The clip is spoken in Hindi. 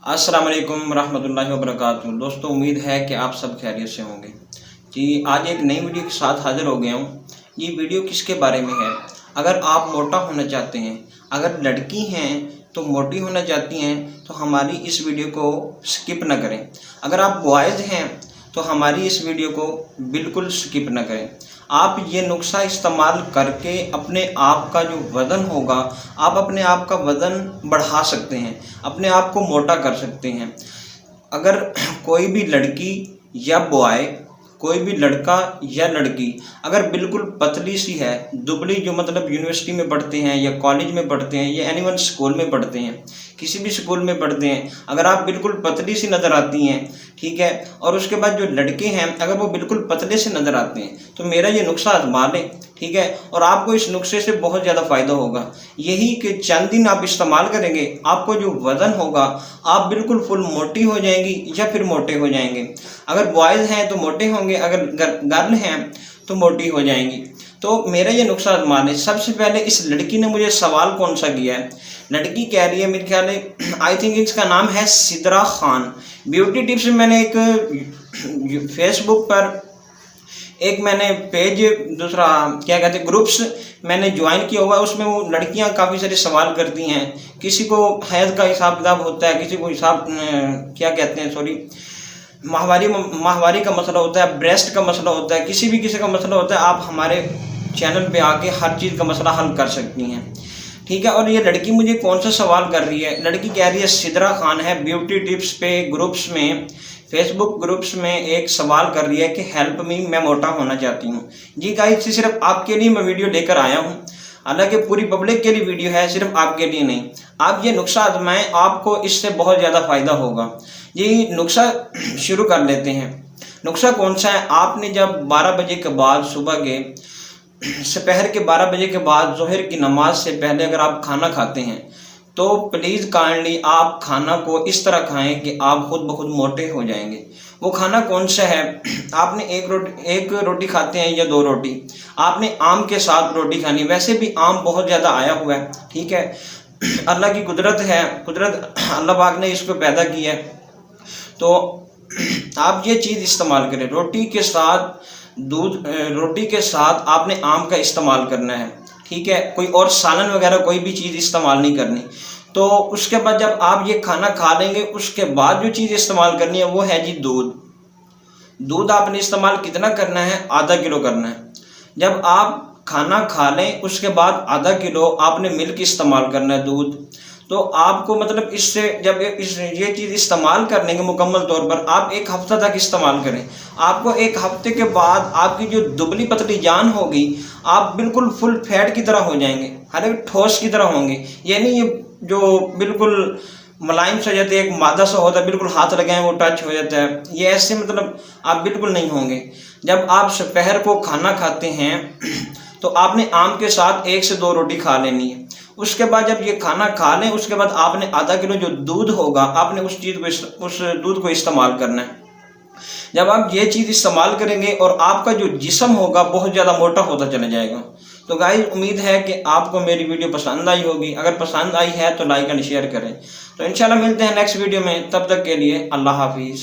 अस्सलाम वालेकुम रहमतुल्लाहि व बरकातुहू। दोस्तों, उम्मीद है कि आप सब खैरियत से होंगे। जी, आज एक नई वीडियो के साथ हाज़िर हो गया हूँ। ये वीडियो किसके बारे में है? अगर आप मोटा होना चाहते हैं, अगर लड़की हैं तो मोटी होना चाहती हैं, तो हमारी इस वीडियो को स्किप ना करें। अगर आप बॉयज़ हैं तो हमारी इस वीडियो को बिल्कुल स्किप ना करें। आप ये नुस्खा इस्तेमाल करके अपने आप का जो वज़न होगा, आप अपने आप का वज़न बढ़ा सकते हैं, अपने आप को मोटा कर सकते हैं। अगर कोई भी लड़की या बॉय, कोई भी लड़का या लड़की अगर बिल्कुल पतली सी है, दुबली, जो मतलब यूनिवर्सिटी में पढ़ते हैं या कॉलेज में पढ़ते हैं या एनीवन स्कूल में पढ़ते हैं, किसी भी स्कूल में पढ़ते हैं, अगर आप बिल्कुल पतली सी नज़र आती हैं, ठीक है, और उसके बाद जो लड़के हैं अगर वो बिल्कुल पतले से नज़र आते हैं, तो मेरा ये नुस्खा आजमा लें, ठीक है, और आपको इस नुस्खे से बहुत ज़्यादा फ़ायदा होगा। यही कि चंद दिन आप इस्तेमाल करेंगे, आपको जो वज़न होगा, आप बिल्कुल फुल मोटी हो जाएंगी या फिर मोटे हो जाएंगे। अगर बॉयज़ हैं तो मोटे होंगे, अगर गर्ल हैं तो मोटी हो जाएंगी। तो मेरा ये नुस्खा आजमा लें। सबसे पहले इस लड़की ने मुझे सवाल कौन सा किया है? लड़की कह रही है, मेरे ख्याल है, आई थिंक इसका नाम है सिद्रा खान। ब्यूटी टिप्स में मैंने एक फेसबुक पर एक मैंने पेज, दूसरा क्या कहते हैं, ग्रुप्स मैंने ज्वाइन किया हुआ है। उसमें वो लड़कियां काफ़ी सारे सवाल करती हैं। किसी को हैज़ का हिसाब किताब होता है, किसी को हिसाब क्या कहते हैं, सॉरी, माहवारी का मसला होता है, ब्रेस्ट का मसला होता है, किसी का मसला होता है। आप हमारे चैनल पे आके हर चीज़ का मसला हल कर सकती हैं, ठीक है। और ये लड़की मुझे कौन सा सवाल कर रही है? लड़की कह रही है, सिद्रा खान है, ब्यूटी टिप्स पे ग्रुप्स में, फेसबुक ग्रुप्स में एक सवाल कर रही है कि हेल्प मी, मैं मोटा होना चाहती हूँ। जी गाइस, सिर्फ आपके लिए मैं वीडियो लेकर आया हूँ। हालांकि पूरी पब्लिक के लिए वीडियो है, सिर्फ आपके लिए नहीं। आप ये नुस्खा आजमाएं, आपको इससे बहुत ज़्यादा फ़ायदा होगा। ये नुस्खा शुरू कर लेते हैं। नुस्खा कौन सा है? आपने जब 12 बजे के बाद, सुबह के दोपहर के 12 बजे के बाद, ज़ोहर की नमाज से पहले अगर आप खाना खाते हैं, तो प्लीज़ काइंडली आप खाना को इस तरह खाएं कि आप खुद ब खुद मोटे हो जाएंगे। वो खाना कौन सा है? आपने एक रोटी खाते हैं या 2 रोटी, आपने आम के साथ रोटी खानी। वैसे भी आम बहुत ज़्यादा आया हुआ है, ठीक है, अल्लाह की कुदरत है, कुदरत अल्लाह पाक ने इसको पैदा किया है। तो आप ये चीज़ इस्तेमाल करें। रोटी के साथ दूध, रोटी के साथ आपने आम का इस्तेमाल करना है, ठीक है, कोई और सालन वगैरह कोई भी चीज़ इस्तेमाल नहीं करनी। तो उसके बाद जब आप ये खाना खा लेंगे, उसके बाद जो चीज़ इस्तेमाल करनी है वो है जी दूध। दूध आपने इस्तेमाल कितना करना है? आधा किलो करना है। जब आप खाना खा लें उसके बाद आधा किलो आपने मिल्क इस्तेमाल करना है, दूध। तो आपको मतलब इससे जब ये चीज़ इस्तेमाल करने के मुकम्मल तौर पर आप 1 हफ्ता तक इस्तेमाल करें, आपको 1 हफ्ते के बाद आपकी जो दुबली पतली जान होगी, आप बिल्कुल फुल फैट की तरह हो जाएंगे, हालांकि ठोस की तरह होंगे। यानी ये जो बिल्कुल मुलायम सा जाते हैं, एक मादा सा होता है, बिल्कुल हाथ लगाएं वो टच हो जाता है, ये ऐसे मतलब आप बिल्कुल नहीं होंगे। जब आप दोपहर को खाना खाते हैं तो आपने आम के साथ 1 से 2 रोटी खा लेनी है। उसके बाद जब ये खाना खा लें, उसके बाद आपने आधा किलो जो दूध होगा, आपने उस दूध को इस्तेमाल करना है। जब आप ये चीज़ इस्तेमाल करेंगे और आपका जो जिस्म होगा बहुत ज़्यादा मोटा होता चला जाएगा। तो गाइस, उम्मीद है कि आपको मेरी वीडियो पसंद आई होगी। अगर पसंद आई है तो लाइक एंड शेयर करें। तो इंशाल्लाह मिलते हैं नेक्स्ट वीडियो में, तब तक के लिए अल्लाह हाफिज़।